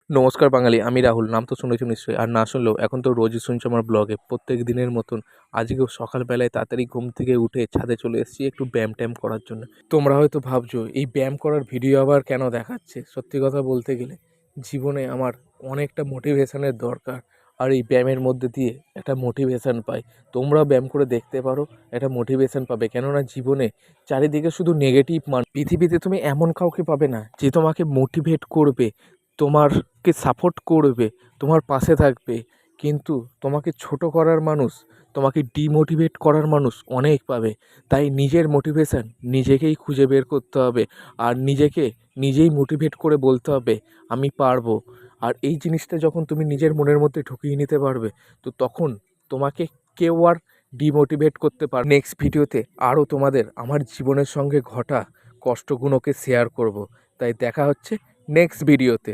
নমস্কার বাঙালি, আমি রাহুল। নাম তো শুনেছো নিশ্চয়ই, আর না শুনলেও এখন তো রোজই শুনছো আমার ব্লগে। প্রত্যেক দিনের মতন আজকেও সকালবেলায় তাড়াতাড়ি ঘুম থেকে উঠে ছাদে চলে এসেছি একটু ব্যায়াম ট্যায়াম করার জন্য। তোমরা হয়তো ভাবছো এই ব্যায়াম করার ভিডিও আবার কেন দেখাচ্ছে। সত্যি কথা বলতে গেলে জীবনে আমার অনেকটা মোটিভেশনের দরকার, আর এই ব্যায়ামের মধ্যে দিয়ে একটা মোটিভেশন পাই। তোমরা ব্যায়াম করে দেখতে পারো, একটা মোটিভেশন পাবে। কেননা জীবনে চারিদিকে শুধু নেগেটিভ পৃথিবীতে তুমি এমন কাউকে পাবে না যে তোমাকে মোটিভেট করবে, তোমারকে সাপোর্ট করবে, তোমার পাশে থাকবে। কিন্তু তোমাকে ছোট করার মানুষ, তোমাকে ডিমোটিভেট করার মানুষ অনেক পাবে। তাই নিজের মোটিভেশান নিজেকেই খুঁজে বের করতে হবে, আর নিজেকে নিজেই মোটিভেট করে বলতে হবে আমি পারবো। আর এই জিনিসটা যখন তুমি নিজের মনের মধ্যে ঢুকিয়ে নিতে পারবে, তো তখন তোমাকে কেউ আর ডিমোটিভেট করতে পারবে। নেক্সট ভিডিওতে আরও তোমাদের আমার জীবনের সঙ্গে ঘটা কষ্টগুলোকে শেয়ার করব। তাই দেখা হচ্ছে নেক্সট ভিডিওতে।